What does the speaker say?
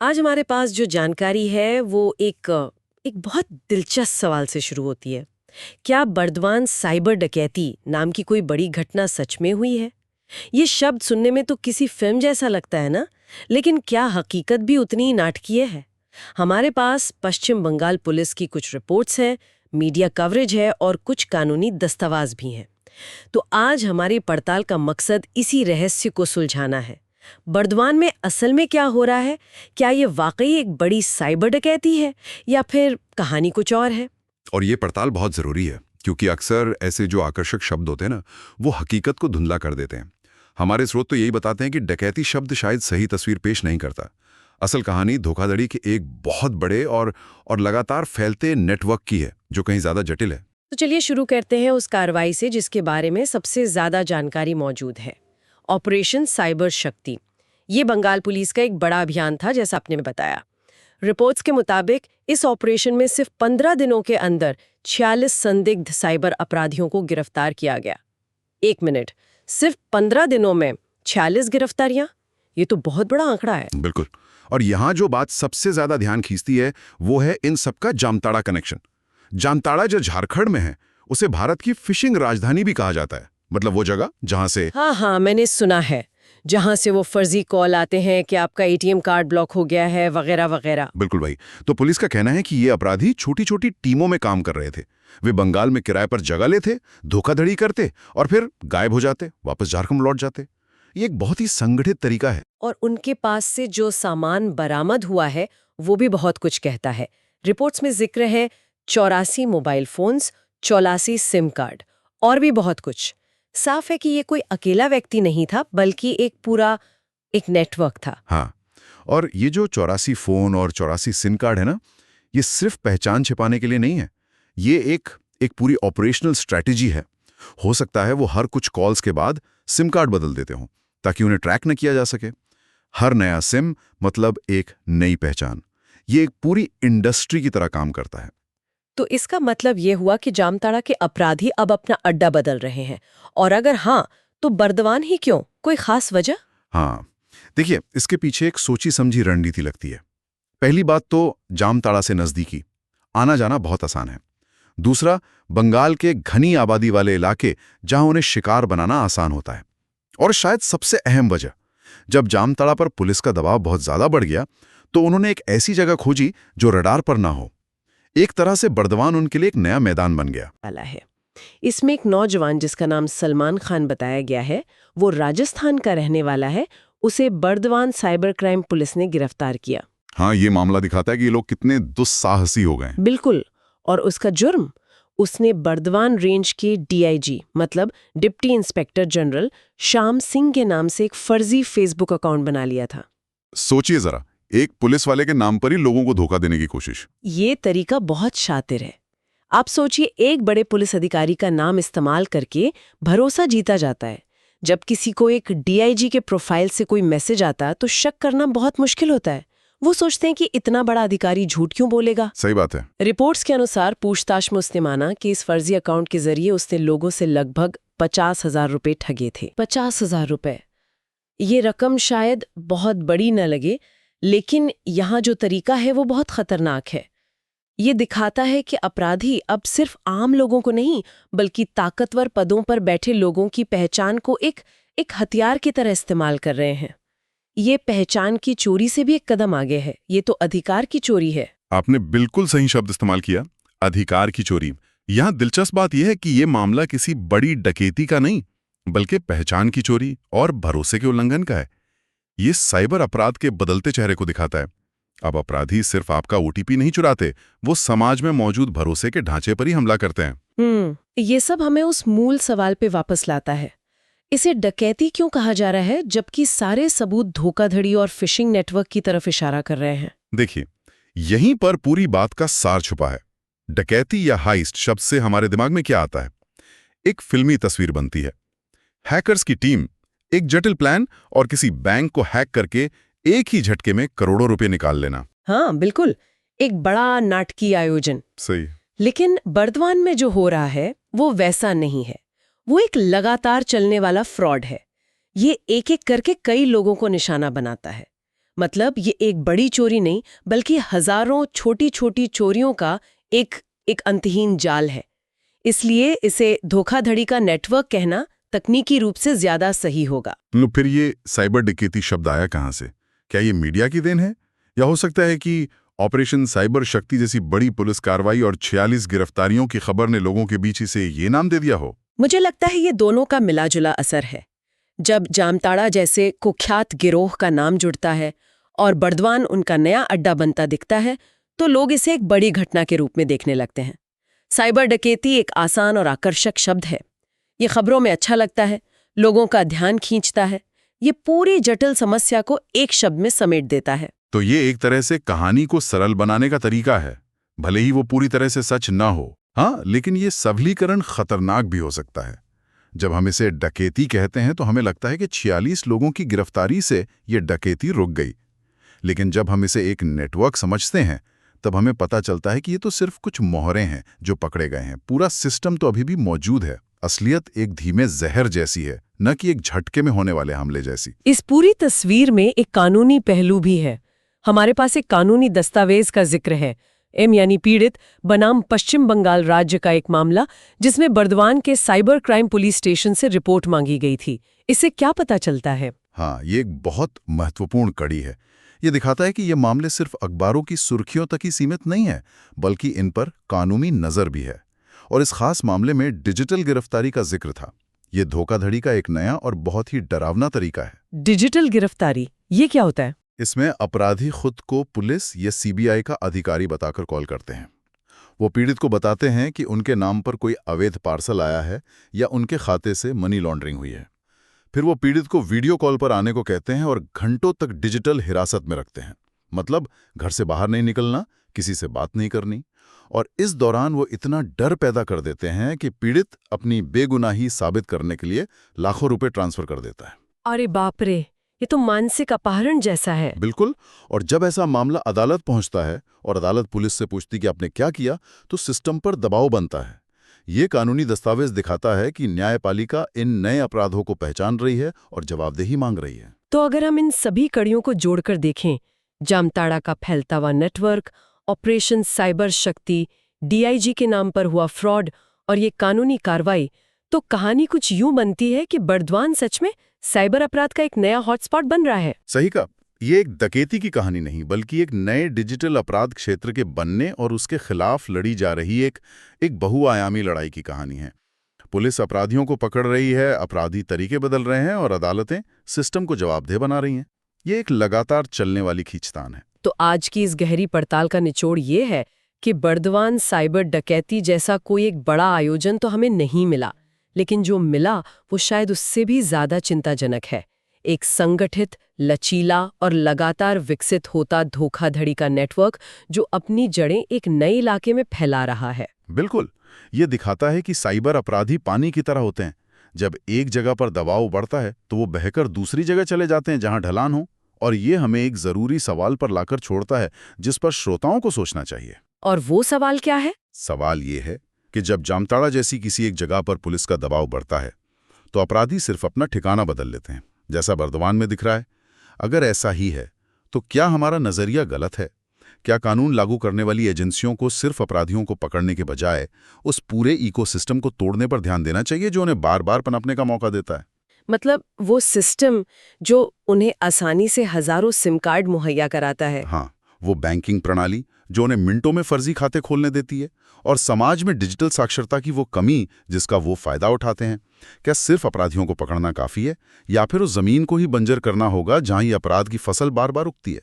आज हमारे पास जो जानकारी है वो एक बहुत दिलचस्प सवाल से शुरू होती है। क्या बर्दवान साइबर डकैती नाम की कोई बड़ी घटना सच में हुई है? ये शब्द सुनने में तो किसी फिल्म जैसा लगता है ना, लेकिन क्या हकीकत भी उतनी ही नाटकीय है? हमारे पास पश्चिम बंगाल पुलिस की कुछ रिपोर्ट्स हैं, मीडिया कवरेज है और कुछ कानूनी दस्तावेज भी हैं। तो आज हमारी पड़ताल का मकसद इसी रहस्य को सुलझाना है। बर्दवान में असल में क्या हो रहा है? क्या ये वाकई एक बड़ी साइबर डकैती है या फिर कहानी कुछ और है? और ये पड़ताल बहुत ज़रूरी है क्योंकि अक्सर ऐसे जो आकर्षक शब्द होते हैं ना, वो हकीकत को धुंधला कर देते हैं। हमारे स्रोत तो यही बताते हैं कि डकैती शब्द शायद सही तस्वीर पेश नहीं करता। असल कहानी धोखाधड़ी के एक बहुत बड़े और लगातार फैलते नेटवर्क की है, जो कहीं ज़्यादा जटिल है। तो चलिए शुरू करते हैं उस कार्रवाई से जिसके बारे में सबसे ज्यादा जानकारी मौजूद है। ऑपरेशन साइबर शक्ति। ये बंगाल पुलिस का एक बड़ा अभियान था, जैसा आपने बताया। रिपोर्ट्स के मुताबिक इस ऑपरेशन में सिर्फ 15 दिनों के अंदर 46 संदिग्ध साइबर अपराधियों को गिरफ्तार किया गया। एक मिनट, सिर्फ 15 दिनों में 46 गिरफ्तारियां? ये तो बहुत बड़ा आंकड़ा है। बिल्कुल। और यहाँ जो बात सबसे ज़्यादा ध्यान खींचती है, वो है इन सबका जामताड़ा कनेक्शन। जामताड़ा जो झारखंड में है, उसे भारत की फिशिंग राजधानी भी कहा जाता है। मतलब वो जगह जहाँ से हाँ हाँ, मैंने सुना है। जहां से वो फर्जी कॉल आते हैं कि आपका एटीएम कार्ड ब्लॉक हो गया है वगैरह वगैरह। बिल्कुल भाई। तो पुलिस का कहना है कि ये अपराधी छोटी छोटी टीमों में काम कर रहे थे। वे बंगाल में किराए पर जगह लेते, धोखाधड़ी करते और फिर गायब हो जाते, वापस झारखंड लौट जाते। ये एक बहुत ही संगठित तरीका है। और उनके पास से जो सामान बरामद हुआ है वो भी बहुत कुछ कहता है। रिपोर्ट्स में जिक्र है 84 मोबाइल फोन्स, 84 सिम कार्ड और भी बहुत कुछ। साफ है कि ये कोई अकेला व्यक्ति नहीं था, बल्कि एक नेटवर्क था। हाँ। और ये जो 84 फोन और 84 सिम कार्ड है ना, ये सिर्फ पहचान छिपाने के लिए नहीं है। ये एक एक पूरी ऑपरेशनल स्ट्रैटेजी है। हो सकता है वो हर कुछ कॉल्स के बाद सिम कार्ड बदल देते हों ताकि उन्हें ट्रैक न किया जा सके। हर नया सिम मतलब एक नई पहचान। ये एक पूरी इंडस्ट्री की तरह काम करता है। तो इसका मतलब ये हुआ कि जामताड़ा के अपराधी अब अपना अड्डा बदल रहे हैं, और अगर हाँ, तो बर्दवान ही क्यों? कोई खास वजह? हाँ, देखिए, इसके पीछे एक सोची समझी रणनीति लगती है। पहली बात तो जामताड़ा से नजदीकी, आना जाना बहुत आसान है। दूसरा, बंगाल के घनी आबादी वाले इलाके जहां उन्हें शिकार बनाना आसान होता है। और शायद सबसे अहम वजह, जब जामताड़ा पर पुलिस का दबाव बहुत ज्यादा बढ़ गया तो उन्होंने एक ऐसी जगह खोजी जो रडार पर ना हो। एक तरह से बर्दवान उनके लिए एक नया मैदान बन गया। वाला है। इसमें एक नौजवान जिसका नाम सलमान खान बताया गया है, वो राजस्थान का रहने वाला है। उसे बर्दवान साइबर क्राइम पुलिस ने गिरफ्तार किया। हाँ, ये मामला दिखाता है कि ये लोग कितने दुस्साहसी हो गए हैं। बिल्कुल। और उसका जुर्म, उसने बर्दवान रेंज के डीआईजी मतलब deputy inspector general Shyam Singh के नाम से एक फर्जी फेसबुक अकाउंट बना लिया था। सोचिए जरा, एक पुलिस वाले के नाम पर ही लोगों को धोखा देने की कोशिश। ये तरीका बहुत शातिर है। आप सोचिए, एक बड़े पुलिस अधिकारी का नाम इस्तेमाल करके भरोसा जीता जाता है। जब किसी को एक डीआईजी के प्रोफाइल से कोई मैसेज आता है तो शक करना बहुत मुश्किल होता है। वो सोचते हैं कि इतना बड़ा अधिकारी झूठ क्यों बोलेगा। सही बात है। रिपोर्ट्स के अनुसार पूछताछ में उसने माना कि इस फर्जी अकाउंट के जरिए उसने लोगों से लगभग 50,000 रुपए ठगे थे। 50,000 रुपए। ये रकम शायद बहुत बड़ी न लगे, लेकिन यहाँ जो तरीका है वो बहुत खतरनाक है। ये दिखाता है कि अपराधी अब सिर्फ आम लोगों को नहीं, बल्कि ताकतवर पदों पर बैठे लोगों की पहचान को एक हथियार की तरह इस्तेमाल कर रहे हैं। ये पहचान की चोरी से भी एक कदम आगे है। ये तो अधिकार की चोरी है। आपने बिल्कुल सही शब्द इस्तेमाल किया, अधिकार की चोरी। यहाँ दिलचस्प बात यह है कि ये मामला किसी बड़ी डकैती का नहीं, बल्कि पहचान की चोरी और भरोसे के उल्लंघन का है। ये साइबर अपराध के बदलते चेहरे को दिखाता है। अब अपराधी सिर्फ आपका ओटीपी नहीं चुराते, वो समाज में मौजूद भरोसे के ढांचे पर ही हमला करते हैं। ये सब हमें उस मूल सवाल पे वापस लाता है। इसे डकैती क्यों कहा जा रहा है, जबकि सारे सबूत धोखाधड़ी और फिशिंग नेटवर्क की तरफ इशारा कर रहे हैं? देखिए, यहीं पर पूरी बात का सार छुपा है। डकैती या हाइस्ट शब्द से हमारे दिमाग में क्या आता है? एक फिल्मी तस्वीर बनती है। हैकर्स की टीम, एक जटिल प्लान और किसी बैंक को हैक करके एक ही झटके में करोड़ों रुपए निकाल लेना। हाँ बिल्कुल, एक बड़ा नाटकीय आयोजन। सही। लेकिन बर्दवान में जो हो रहा है वो वैसा नहीं है। वो एक लगातार चलने वाला फ्रॉड है। ये एक एक करके कई लोगों को निशाना बनाता है। मतलब ये एक बड़ी चोरी नहीं बल्कि हजारों छोटी छोटी चोरियों का एक अंतहीन जाल है। इसलिए इसे धोखाधड़ी का नेटवर्क कहना तकनीकी रूप से ज्यादा सही होगा। लो, फिर ये साइबर डकैती शब्द आया कहाँ से? क्या ये मीडिया की देन है, या हो सकता है कि ऑपरेशन साइबर शक्ति जैसी बड़ी पुलिस कार्रवाई और 46 गिरफ्तारियों की खबर ने लोगों के बीच इसे ये नाम दे दिया हो? मुझे लगता है ये दोनों का मिलाजुला असर है। जब जामताड़ा जैसे कुख्यात गिरोह का नाम जुड़ता है और बर्दवान उनका नया अड्डा बनता दिखता है, तो लोग इसे एक बड़ी घटना के रूप में देखने लगते हैं। साइबर डकैती एक आसान और आकर्षक शब्द है। ये खबरों में अच्छा लगता है, लोगों का ध्यान खींचता है। ये पूरी जटिल समस्या को एक शब्द में समेट देता है। तो ये एक तरह से कहानी को सरल बनाने का तरीका है, भले ही वो पूरी तरह से सच ना हो। हाँ, लेकिन ये सबलीकरण खतरनाक भी हो सकता है। जब हम इसे डकैती कहते हैं तो हमें लगता है कि 46 लोगों की गिरफ्तारी से ये डकैती रुक गई। लेकिन जब हम इसे एक नेटवर्क समझते हैं तब हमें पता चलता है कि ये तो सिर्फ कुछ मोहरें हैं जो पकड़े गए हैं। पूरा सिस्टम तो अभी भी मौजूद है। असलियत एक धीमे जहर जैसी है, न कि एक झटके में होने वाले हमले जैसी। इस पूरी तस्वीर में एक कानूनी पहलू भी है। हमारे पास एक कानूनी दस्तावेज का जिक्र है। एम यानी पीड़ित बनाम पश्चिम बंगाल राज्य का एक मामला, जिसमें बर्दवान के साइबर क्राइम पुलिस स्टेशन से रिपोर्ट मांगी गई थी। इससे क्या पता चलता है? हाँ, ये एक बहुत महत्वपूर्ण कड़ी है। ये दिखाता है कि ये मामले सिर्फ अखबारों की सुर्खियों तक ही सीमित नहीं है, बल्कि इन पर कानूनी नजर भी है। और इस खास मामले में डिजिटल गिरफ्तारी का जिक्र था। ये धोखाधड़ी का एक नया और बहुत ही डरावना तरीका है। डिजिटल गिरफ्तारी, ये क्या होता है? इसमें अपराधी खुद को पुलिस या सीबीआई का अधिकारी बताकर कॉल करते हैं। वो पीड़ित को बताते हैं कि उनके नाम पर कोई अवैध पार्सल आया है या उनके खाते से मनी लॉन्ड्रिंग हुई है। फिर वो पीड़ित को वीडियो कॉल पर आने को कहते हैं और घंटों तक डिजिटल हिरासत में रखते हैं। मतलब घर से बाहर नहीं निकलना, किसी से बात नहीं करनी। और इस दौरान वो इतना डर पैदा कर देते हैं कि पीड़ित अपनी बेगुनाही साबित करने के लिए लाखों रुपए ट्रांसफर कर देता है। अरे बाप रे, ये तो मानसिक अपहरण जैसा है। बिल्कुल। और जब ऐसा मामला अदालत पहुंचता है और अदालत पुलिस से पूछती कि आपने क्या किया, तो सिस्टम पर दबाव बनता है। ये कानूनी दस्तावेज दिखाता है कि न्यायपालिका इन नए अपराधों को पहचान रही है और जवाबदेही मांग रही है। तो अगर हम इन सभी कड़ियों को जोड़कर देखें, जामताड़ा का फैलता हुआ नेटवर्क, ऑपरेशन साइबर शक्ति, डीआईजी के नाम पर हुआ फ्रॉड और ये कानूनी कार्रवाई, तो कहानी कुछ यूं बनती है कि बर्दवान सच में साइबर अपराध का एक नया हॉटस्पॉट बन रहा है। सही कहा। ये एक डकैती की कहानी नहीं, बल्कि एक नए डिजिटल अपराध क्षेत्र के बनने और उसके खिलाफ लड़ी जा रही एक बहुआयामी लड़ाई की कहानी है। पुलिस अपराधियों को पकड़ रही है, अपराधी तरीके बदल रहे हैं और अदालतें सिस्टम को जवाबदेह बना रही हैं। ये एक लगातार चलने वाली खींचतान है। तो आज की इस गहरी पड़ताल का निचोड़ ये है कि बर्दवान साइबर डकैती जैसा कोई एक बड़ा आयोजन तो हमें नहीं मिला, लेकिन जो मिला वो शायद उससे भी ज्यादा चिंताजनक है। एक संगठित, लचीला और लगातार विकसित होता धोखाधड़ी का नेटवर्क जो अपनी जड़ें एक नए इलाके में फैला रहा है। बिल्कुल। ये दिखाता है कि साइबर अपराधी पानी की तरह होते हैं। जब एक जगह पर दबाव बढ़ता है तो वो बहकर दूसरी जगह चले जाते हैं जहां ढलान हो। और ये हमें एक जरूरी सवाल पर लाकर छोड़ता है जिस पर श्रोताओं को सोचना चाहिए। और वो सवाल क्या है? सवाल ये है कि जब जामताड़ा जैसी किसी एक जगह पर पुलिस का दबाव बढ़ता है तो अपराधी सिर्फ अपना ठिकाना बदल लेते हैं, जैसा बर्दवान में दिख रहा है। अगर ऐसा ही है तो क्या हमारा नजरिया गलत है? क्या कानून लागू करने वाली एजेंसियों को सिर्फ अपराधियों को पकड़ने के बजाय उस पूरे इकोसिस्टम को तोड़ने पर ध्यान देना चाहिए जो उन्हें बार बार पनपने का मौका देता है? मतलब वो सिस्टम जो उन्हें आसानी से हजारों सिम कार्ड मुहैया कराता है। हाँ, वो बैंकिंग प्रणाली जो उन्हें मिनटों में फर्जी खाते खोलने देती है, और समाज में डिजिटल साक्षरता की वो कमी जिसका वो फायदा उठाते हैं। क्या सिर्फ अपराधियों को पकड़ना काफी है, या फिर उस जमीन को ही बंजर करना होगा जहां ये अपराध की फसल बार बार उगती है?